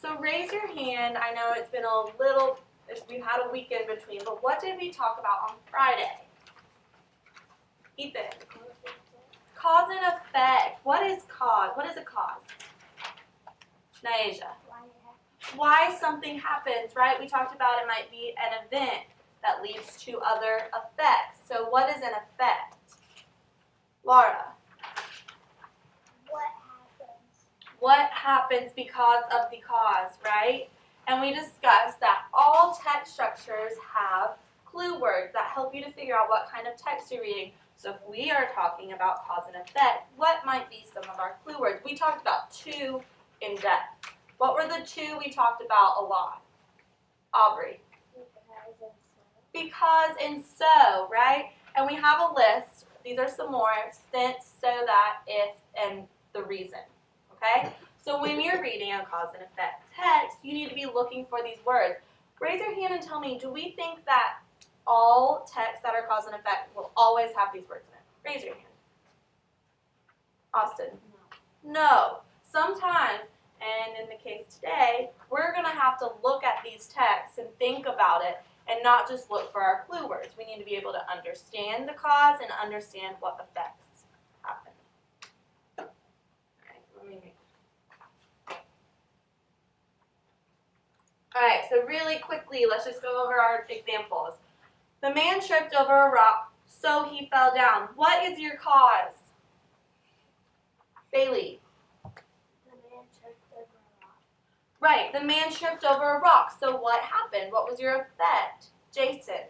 So raise your hand. I know it's been a little, we've had a week in between, but what did we talk about on Friday? Ethan. Cause and effect. What is cause? What is a cause? Naisha. Why something happens, right? We talked about it might be an event that leads to other effects. So what is an effect? Laura. What happens because of the cause, right? And we discussed that all text structures have clue words that help you to figure out what kind of text you're reading. So if we are talking about cause and effect, what might be some of our clue words? We talked about two in depth. What were the two we talked about a lot? Aubrey. Because and so, right? And we have a list. These are some more: since, so that, if, and the reason. Okay? So when you're reading a cause and effect text, you need to be looking for these words. Raise your hand and tell me, do we think that all texts that are cause and effect will always have these words in it? Raise your hand. Austin? No. Sometimes, and in the case today, we're going to have to look at these texts and think about it and not just look for our clue words. We need to be able to understand the cause and understand what effects happen. All right, let me make. All right, so really quickly, let's just go over our examples. The man tripped over a rock, so he fell down. What is your cause? Bailey. The man tripped over a rock. Right, the man tripped over a rock. So what happened? What was your effect? Jason.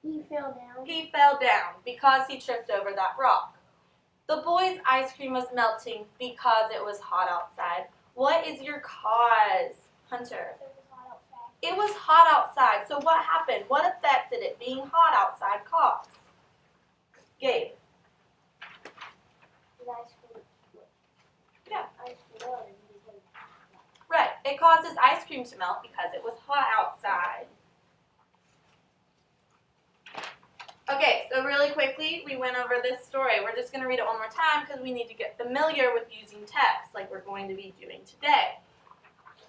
He fell down. He fell down because he tripped over that rock. The boy's ice cream was melting because it was hot outside. What is your cause, Hunter? It was hot outside. So what happened? What effect did it being hot outside cause? Gabe. The ice cream. Yeah. Ice cream melted. Right. It causes ice cream to melt because it was hot outside. Okay, so really quickly, we went over this story. We're just going to read it one more time because we need to get familiar with using text like we're going to be doing today.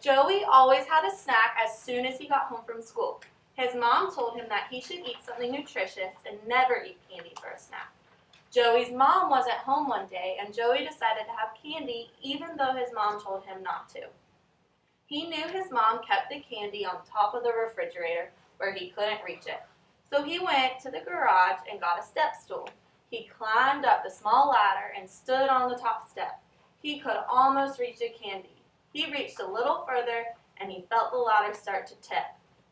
Joey always had a snack as soon as he got home from school. His mom told him that he should eat something nutritious and never eat candy for a snack. Joey's mom wasn't home one day, and Joey decided to have candy even though his mom told him not to. He knew his mom kept the candy on top of the refrigerator where he couldn't reach it. So he went to the garage and got a step stool. He climbed up the small ladder and stood on the top step. He could almost reach the candy. He reached a little further and he felt the ladder start to tip.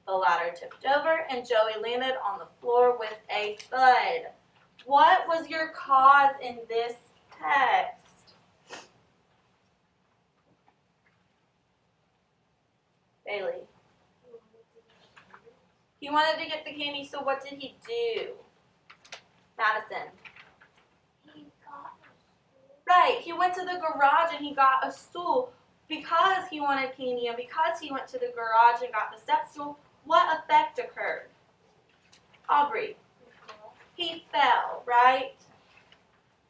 The ladder tipped over and Joey landed on the floor with a thud. What was your cause in this text? Bailey. He wanted to get the candy, so what did he do? Madison. He got a stool. Right, he went to the garage and he got a stool because he wanted candy, and because he went to the garage and got the step stool, what effect occurred? Aubrey. He fell, right?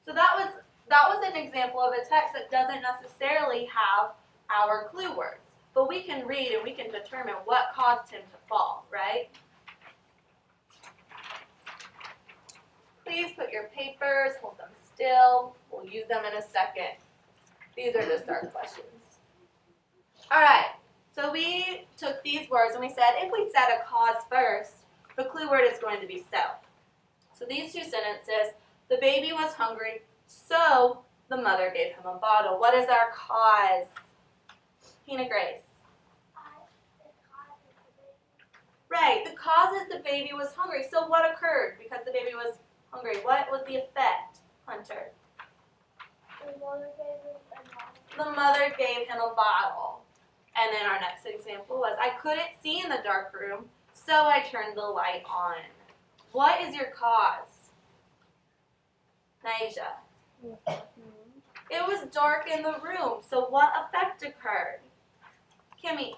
So that was an example of a text that doesn't necessarily have our clue words. But we can read and we can determine what caused him to fall, right? Please put your papers, hold them still. We'll use them in a second. These are just our questions. All right, so we took these words and we said if we said a cause first, the clue word is going to be so. So these two sentences, the baby was hungry, so the mother gave him a bottle. What is our cause? Hina Grace. Right, the cause is the baby was hungry. So what occurred because the baby was hungry? What was the effect, Hunter? The mother gave him a bottle. And then our next example was, I couldn't see in the dark room, so I turned the light on. What is your cause? Naisha. It was dark in the room, so what effect occurred? Kimmy.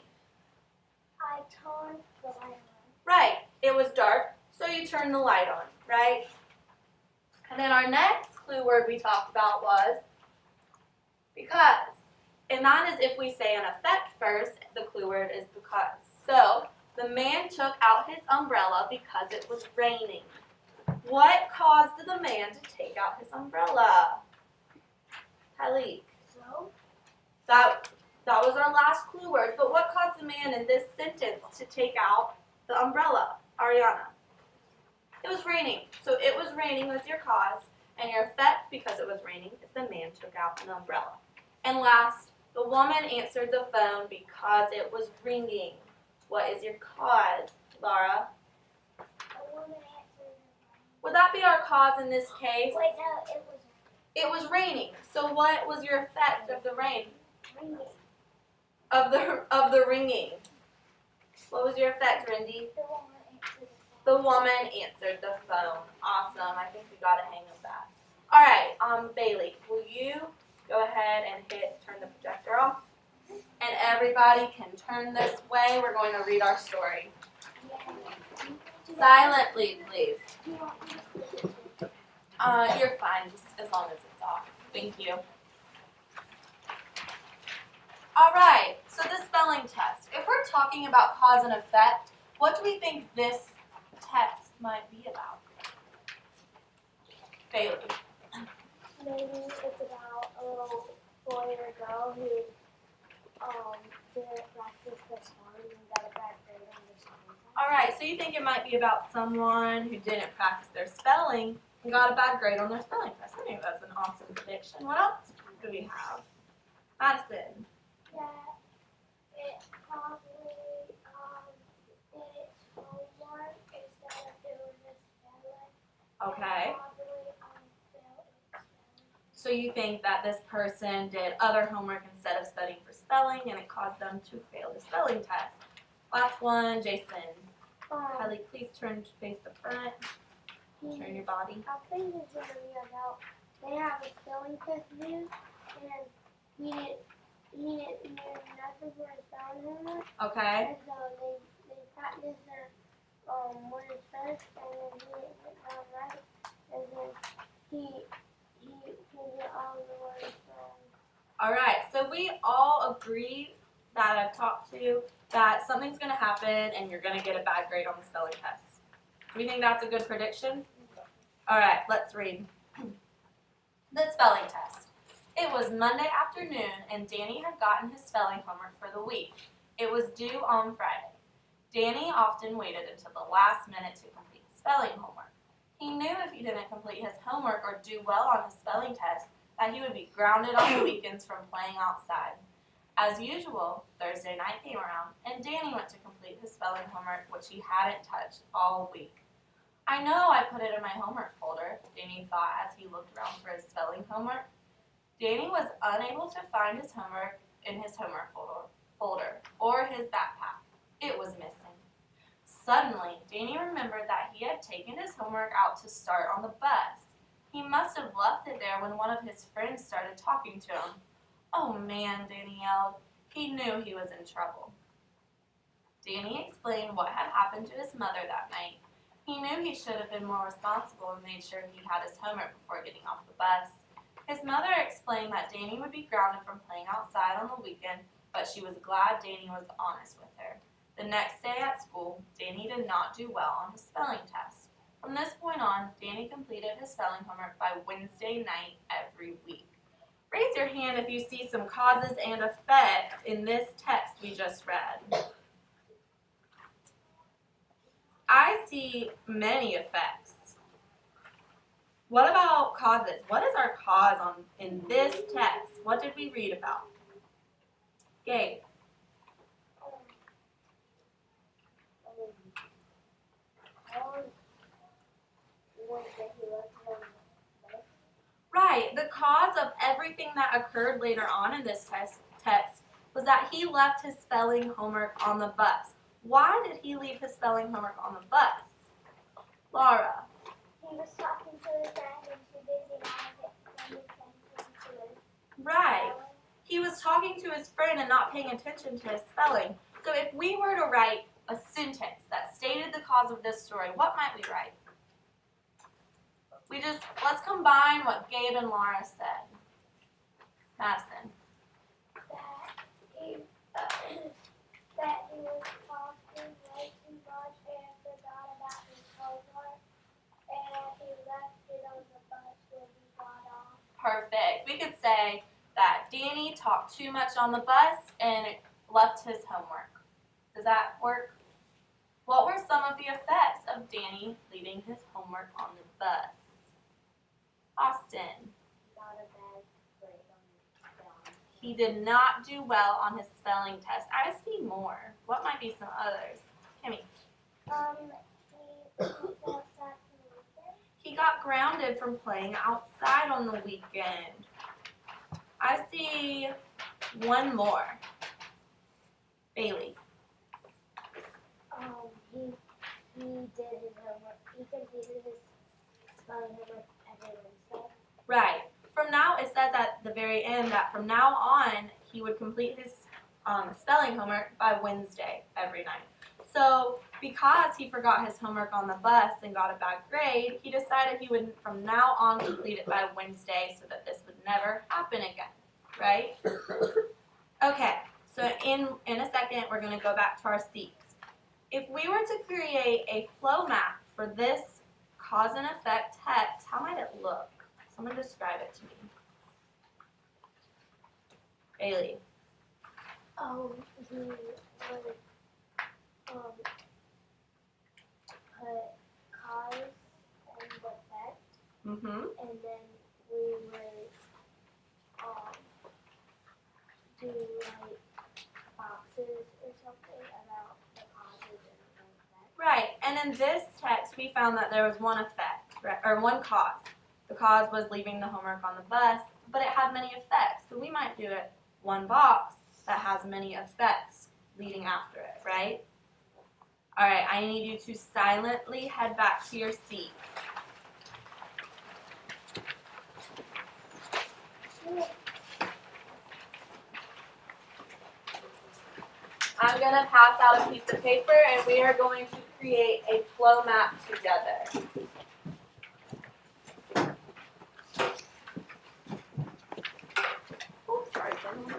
I turned the light on. Right, it was dark, so you turned the light on, right? And then our next clue word we talked about was because. And that is if we say an effect first, the clue word is because. So, the man took out his umbrella because it was raining. What caused the man to take out his umbrella? Kylie. So, That was our last clue word, but what caused the man in this sentence to take out the umbrella? Ariana. It was raining. So it was raining was your cause, and your effect, because it was raining, is the man took out an umbrella. And last, the woman answered the phone because it was ringing. What is your cause, Laura? a woman answered. Would that be our cause in this case? Wait, no, it was It was raining. So what was your effect of the rain? ringing. Of the ringing? What was your effect, Rindy? The woman answered. The woman answered the phone. Awesome. I think we got a hang of that. All right, Bailey, will you go ahead and turn the projector off? And everybody can turn this way. We're going to read our story. Silently, please. You're fine, just as long as it's off. Thank you. All right, so the spelling test. If we're talking about cause and effect, what do we think this text might be about? Bailey. Maybe it's about a little boy or girl who didn't practice their spelling and got a bad grade on their spelling test. All right, so you think it might be about someone who didn't practice their spelling and got a bad grade on their spelling test. I think that's an awesome prediction. What else do we have? Madison. That it probably did its homework instead of doing the spelling. Okay. And probably failed its spelling. So you think that this person did other homework instead of studying for spelling and it caused them to fail the spelling test. Last one, Jason. Kylie, please turn to face the front. Turn your body. I think it's gonna be about they have a spelling test due and he didn't do nothing for his spelling homework. Okay. And so they practiced their words first and then he didn't get them right and then he can get all the words wrong. All right. So we all agree that I've talked to that something's going to happen and you're going to get a bad grade on the spelling test. Do we think that's a good prediction? All right. Let's read. The spelling test. It was Monday afternoon and Danny had gotten his spelling homework for the week. It was due on Friday. Danny often waited until the last minute to complete spelling homework. He knew if he didn't complete his homework or do well on his spelling test, that he would be grounded on the weekends from playing outside. As usual, Thursday night came around, and Danny went to complete his spelling homework, which he hadn't touched all week. I know I put it in my homework folder, Danny thought as he looked around for his spelling homework. Danny was unable to find his homework in his homework folder or his backpack. It was missing. Suddenly, Danny remembered that he had taken his homework out to start on the bus. He must have left it there when one of his friends started talking to him. Oh man, Danny yelled. He knew he was in trouble. Danny explained what had happened to his mother that night. He knew he should have been more responsible and made sure he had his homework before getting off the bus. His mother explained that Danny would be grounded from playing outside on the weekend, but she was glad Danny was honest with her. The next day at school, Danny did not do well on his spelling test. From this point on, Danny completed his spelling homework by Wednesday night every week. Raise your hand if you see some causes and effects in this text we just read. I see many effects. What about causes? What is our cause in this text? What did we read about? Gabe. Right. The cause of everything that occurred later on in this text was that he left his spelling homework on the bus. Why did he leave his spelling homework on the bus? Laura. He was talking to his friend and too busy not paying attention to his Right. He was talking to his friend and not paying attention to his spelling. So if we were to write a sentence that stated the cause of this story, what might we write? Let's combine what Gabe and Laura said. Madison. That say that Danny talked too much on the bus and left his homework. Does that work? What were some of the effects of Danny leaving his homework on the bus? Austin. Not a bad grade on his spelling. He did not do well on his spelling test. I see more. What might be some others? Kimmy. He got outside for the weekend. He got grounded from playing outside on the weekend. I see one more. Bailey. He did his homework. He completed his spelling homework every Wednesday. Right. From now, it says at the very end that from now on, he would complete his spelling homework by Wednesday every night. So because he forgot his homework on the bus and got a bad grade, he decided he would from now on complete it by Wednesday so that this would never happen again, right? Okay, so in a second, we're going to go back to our seats. If we were to create a flow map for this cause and effect text, how might it look? Someone describe it to me. Bailey. He would put cause and effect, Mm-hmm. and then we would do like boxes or something about the causes and the effect. Right, and in this text, we found that there was one effect, right, or one cause. The cause was leaving the homework on the bus, but it had many effects. So we might do it one box that has many effects leading after it, right? All right, I need you to silently head back to your seats. I'm going to pass out a piece of paper and we are going to create a flow map together. Oops, sorry, Jen.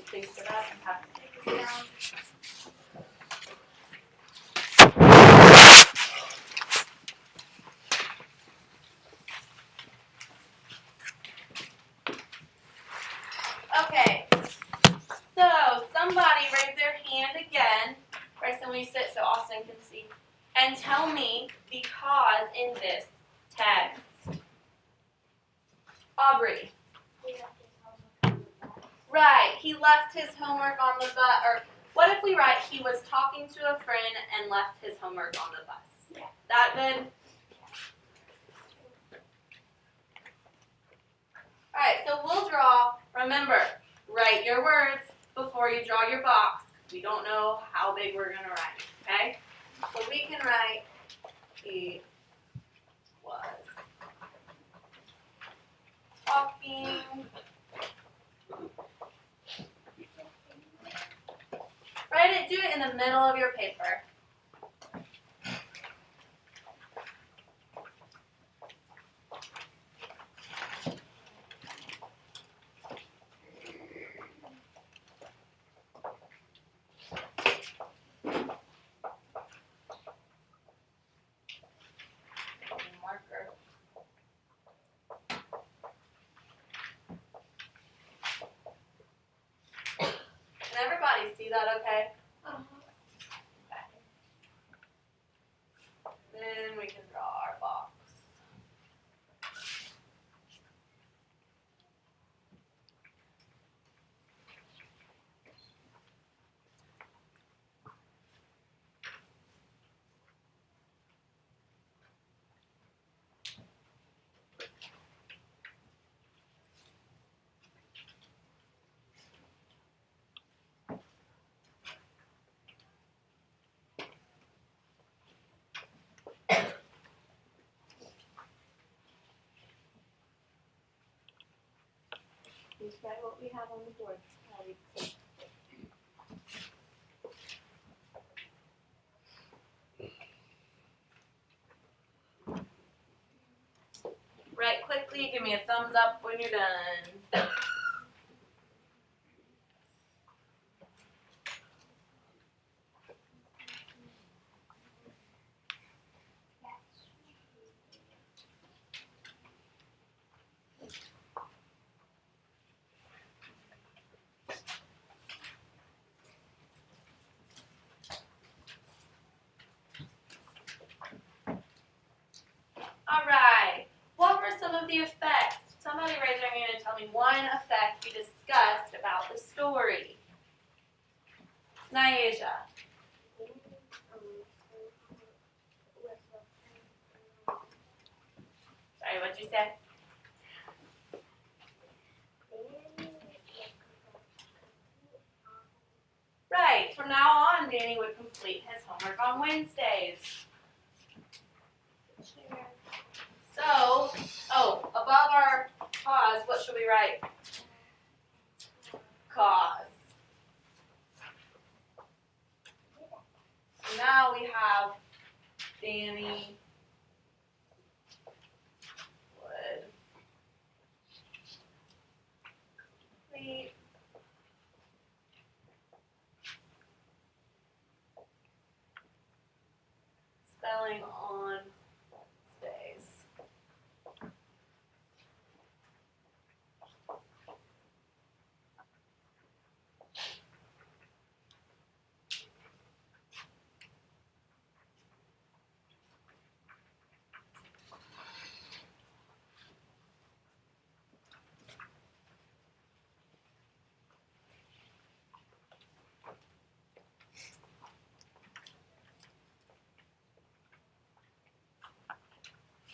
Please sit up and have to take this down. Okay, so somebody raise their hand again, right? So when you sit so Austin can see, and tell me the cause in this text. Aubrey. Right, he left his homework on the bus, or what if we write he was talking to a friend and left his homework on the bus? Yeah. That good? Alright, so we'll draw, remember, write your words before you draw your box. We don't know how big we're going to write, okay? So we can write he was talking. Write it, do it in the middle of your paper. Marker. Can everybody see that okay? Then we can draw our box. Please write what we have on the board. Write quickly, give me a thumbs up when you're done. with the effects. Somebody raise their hand and tell me one effect we discussed about the story. Nyasia. Sorry, what'd you say? Right, from now on, Danny would complete his homework on Wednesdays. So, above our cause, what should we write? Cause. So now we have Danny would complete spelling on Wednesdays.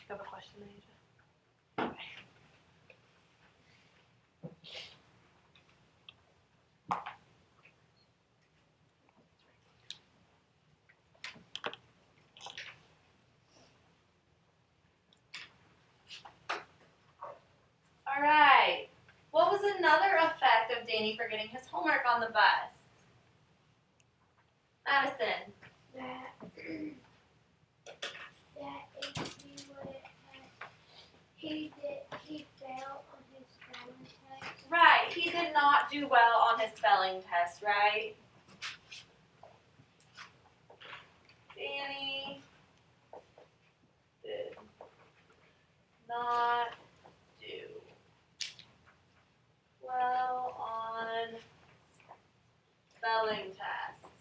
You have a question, Asia? Okay. All right. What was another effect of Danny forgetting his homework on the bus? Madison. That if he failed on his spelling test. Right, he did not do well on his spelling test, right? Danny did not do well on spelling test.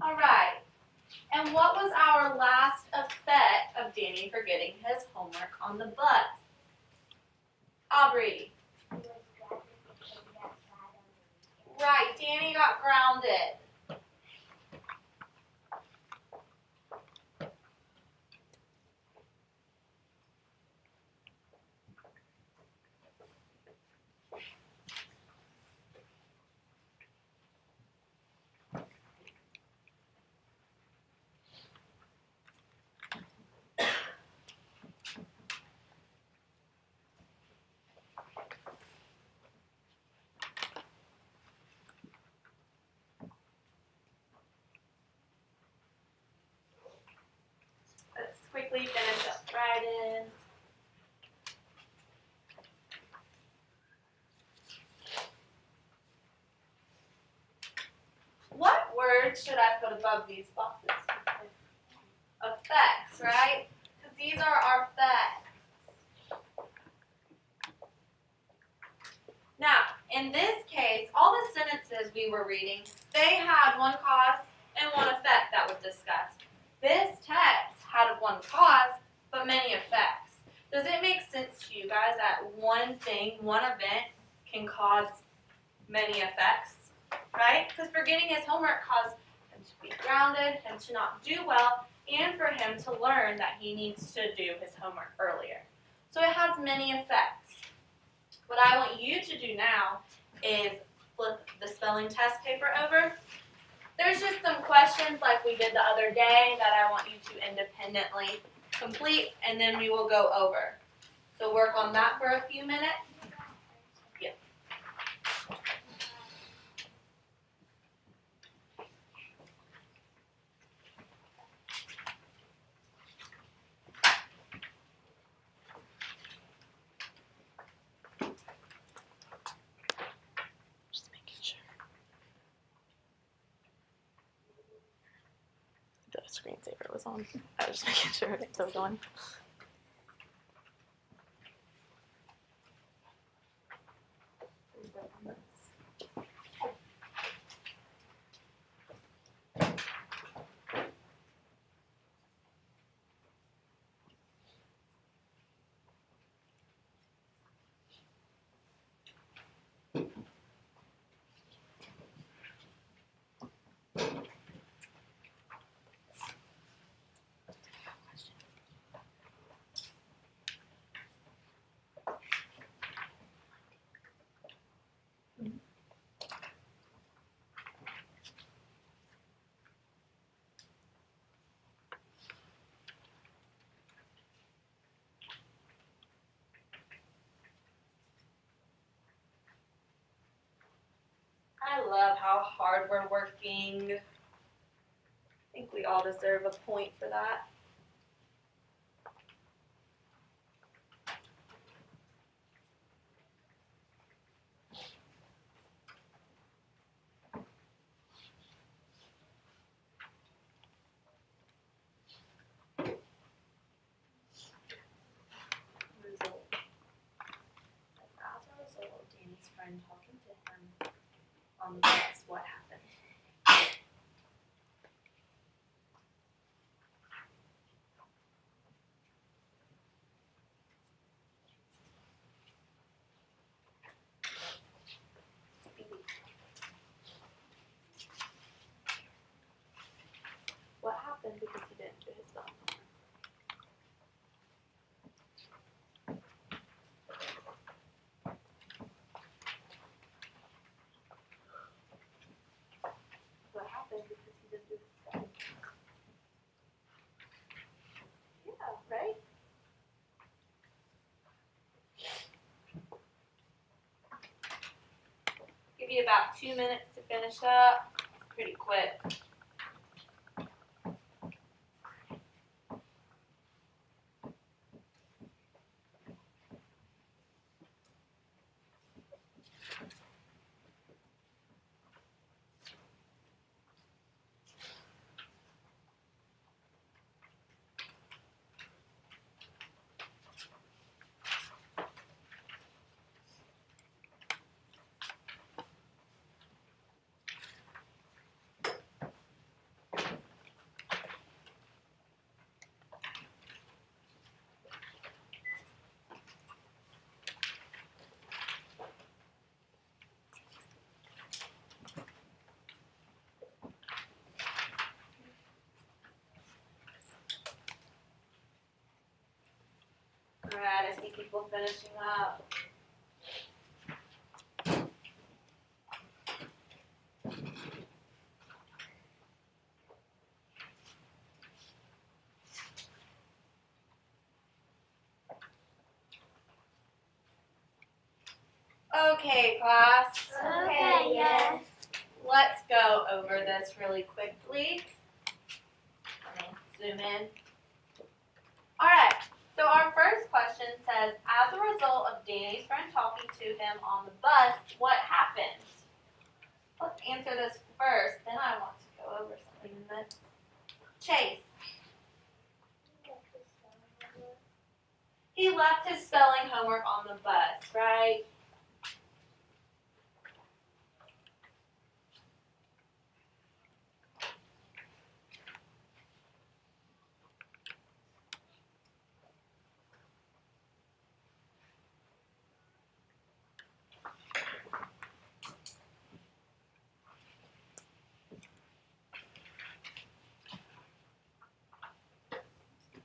All right. And what was our last effect of Danny forgetting his homework on the bus? Aubrey. Right, Danny got grounded. Let's quickly finish up writing. What words should I put above these boxes? Effects, right? Because these are our effects. Now, in this case, all the sentences we were reading, they had one cause and one effect that was discussed. This text had one cause, but many effects. Does it make sense to you guys that one thing, one event, can cause many effects, right? Because forgetting his homework caused him to be grounded, him to not do well, and for him to learn that he needs to do his homework earlier. So it has many effects. What I want you to do now is flip the spelling test paper over. There's just some questions like we did the other day that I want you to independently complete, and then we will go over. So work on that for a few minutes. Yeah. screensaver was on. I was just making sure it's still going. I love how hard we're working. I think we all deserve a point for that. Result. As a result of Danny's friend talking to him on the bus, what happened? What happened because he didn't do his spelling homework? What happened because he didn't do his spelling? Yeah, right? Give you about 2 minutes to finish up. Pretty quick. Alright, I see people finishing up. Okay, class. Okay, yes. Let's go over this really quickly. Let me zoom in. Alright, so our first question says, as a result of Danny's friend talking to him on the bus, what happened? Let's answer this first, then I want to go over something in this. Chase. He left his spelling homework on the bus, right?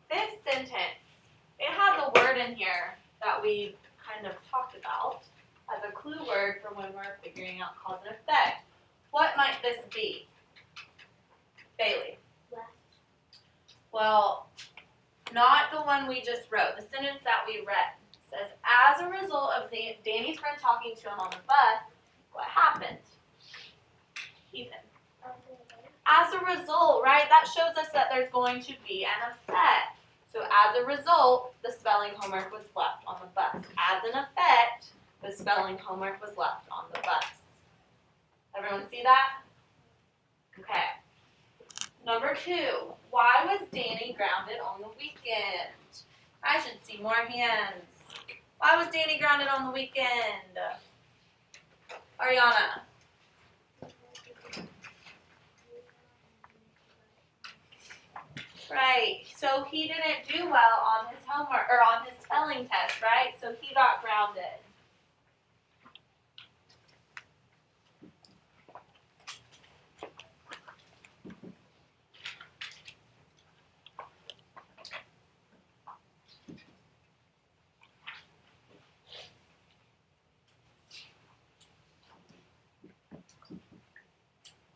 This sentence, it has a word in here that we kind of talked about as a clue word for when we're figuring out cause and effect. What might this be? Bailey. Left. Well, not the one we just wrote. The sentence that we read says, as a result of Danny's friend talking to him on the bus, what happened? Ethan. As a result, right, that shows us that there's going to be an effect. So as a result, the spelling homework was left on the bus. As an effect, the spelling homework was left on the bus. Everyone see that? Okay. Number 2, why was Danny grounded on the weekend? I should see more hands. Why was Danny grounded on the weekend? Ariana. Right, so he didn't do well on his homework, or on his spelling test, right? So he got grounded.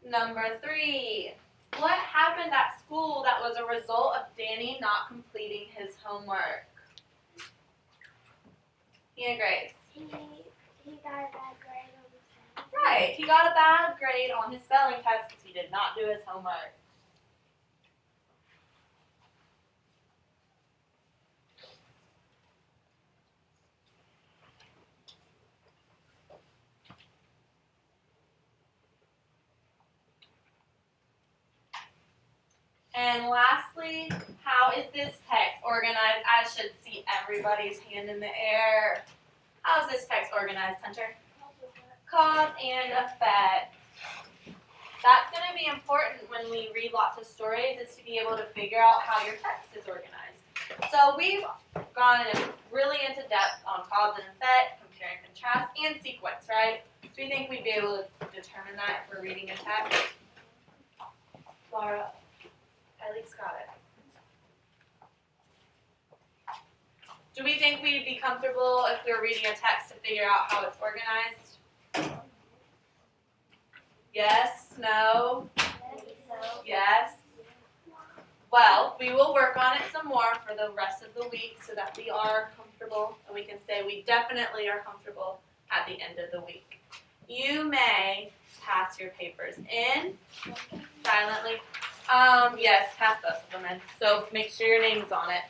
Number 3, what happened at school that was a result of Danny not completing his homework? Yeah, Grace. He got a bad grade on the test. Right, he got a bad grade on his spelling test because he did not do his homework. And lastly, how is this text organized? I should see everybody's hand in the air. How is this text organized, Hunter? Cause and effect. That's going to be important when we read lots of stories, is to be able to figure out how your text is organized. So we've gone really into depth on cause and effect, compare and contrast, and sequence, right? Do you think we'd be able to determine that if we're reading a text? Laura? Ellie's got it. Do we think we'd be comfortable if we were reading a text to figure out how it's organized? Yes? No? Yes? Well, we will work on it some more for the rest of the week so that we are comfortable, and we can say we definitely are comfortable at the end of the week. You may pass your papers in silently. Yes, pass both of them in. So make sure your name's on it.